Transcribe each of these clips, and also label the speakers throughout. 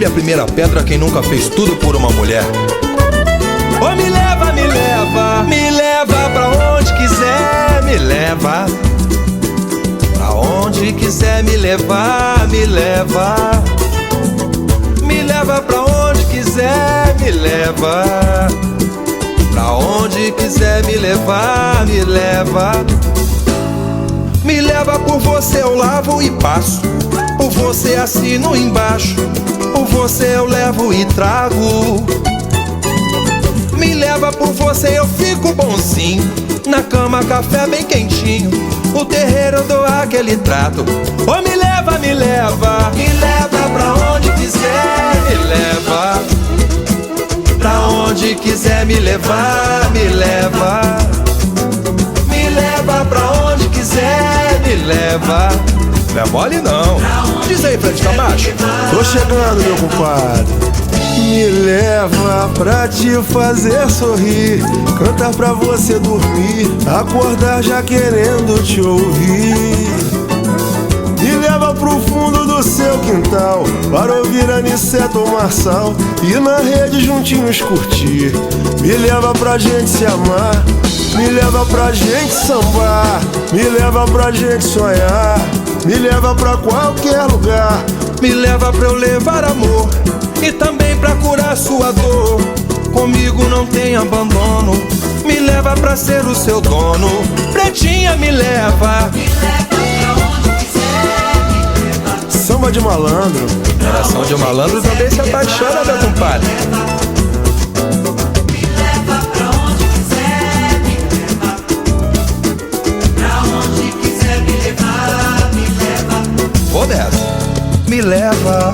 Speaker 1: atire a primeira pedra quem nunca fez tudo por uma mulher. Oh, me leva, me leva, me leva pra onde quiser, me leva. Pra onde quiser me levar, me leva. Me leva pra onde quiser, me leva. Pra onde quiser me levar, me leva. Me leva, por você eu lavo e passo, por você assino embaixo, por você eu levo e trago. Me leva, por você eu fico bonzinho, na cama café bem quentinho, o terreiro eu dou aquele trato. Oh, me leva, me leva, me leva pra onde quiser, me leva. Pra onde quiser me levar, me leva. Me leva pra onde quiser, me leva. Não é mole não. Diz aí, Fred Camacho.
Speaker 2: Tô chegando, meu compadre. Me leva pra te fazer sorrir, cantar pra você dormir, acordar já querendo te ouvir. Me leva pro fundo do seu quintal, para ouvir Aniceto ou Marçal, e na rede juntinhos curtir. Me leva pra gente se amar, me leva pra gente sambar, me leva pra gente sonhar, me leva pra qualquer lugar.
Speaker 1: Me leva pra eu levar amor e também pra curar sua dor. Comigo não tem abandono, me leva pra ser o seu dono. Pretinha, me leva.
Speaker 3: Me leva pra onde quiser, me leva.
Speaker 2: Samba de malandro.
Speaker 1: Geração de malandro também se apaixona, meu compadre.
Speaker 3: Me leva pra onde quiser, me leva. Pra onde quiser me levar, me leva.
Speaker 1: Vou nessa. Me leva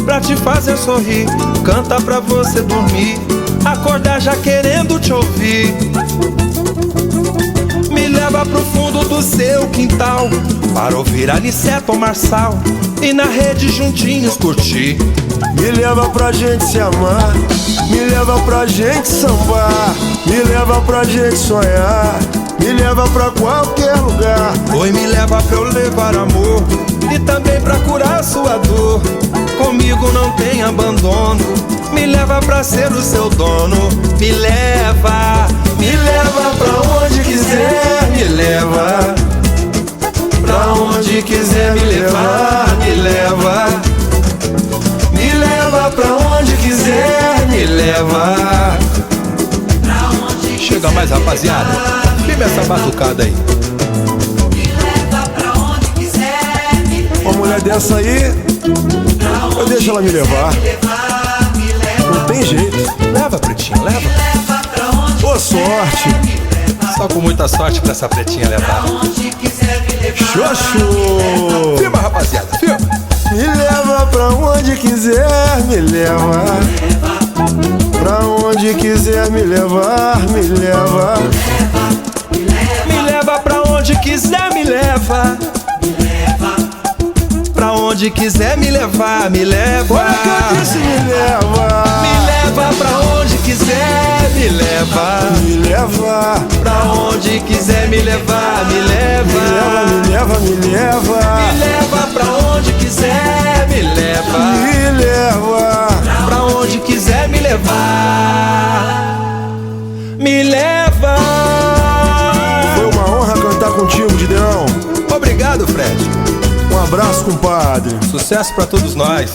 Speaker 1: pra te fazer sorrir, canta pra você dormir, acordar já querendo te ouvir. Me leva pro fundo do seu quintal, para ouvir Aniceto ou Marçal, e na rede juntinhos curtir.
Speaker 2: Me leva pra gente se amar, me leva pra gente sambar, me leva pra gente sonhar, me leva pra qualquer lugar.
Speaker 1: Oi, me leva pra eu levar amor e também pra curar sua dor. Comigo não tem abandono, me leva pra ser o seu dono. Me leva pra onde quiser, me leva. Pra onde quiser me levar, me leva. Me leva pra onde quiser, me leva. Chega mais, rapaziada, firme essa batucada aí.
Speaker 3: Me leva pra onde quiser, me leva.
Speaker 2: Uma mulher dessa aí, eu deixo ela me levar. Não tem jeito.
Speaker 1: Leva, pretinha, leva.
Speaker 3: Leva pra onde
Speaker 2: Boa sorte.
Speaker 1: Só com muita sorte pra essa pretinha levar.
Speaker 3: onde quiser me levar.
Speaker 2: Xoxo.
Speaker 1: Firma, rapaziada, firma.
Speaker 2: Me leva pra onde quiser, me leva. Pra onde quiser me levar, me leva.
Speaker 1: Me leva pra onde quiser, me leva. Pra onde quiser me levar, me leva.
Speaker 2: Olha que eu disse, me leva.
Speaker 1: Me leva pra onde quiser, me leva.
Speaker 2: Me leva.
Speaker 1: Pra onde quiser me levar, me leva.
Speaker 2: Me leva, me leva.
Speaker 1: Me leva pra onde quiser, me leva.
Speaker 2: Me leva.
Speaker 1: Pra onde quiser me levar, me leva.
Speaker 2: Foi uma honra cantar contigo, Gideão.
Speaker 1: Obrigado, Fred.
Speaker 2: Um abraço, compadre.
Speaker 1: Sucesso pra todos nós.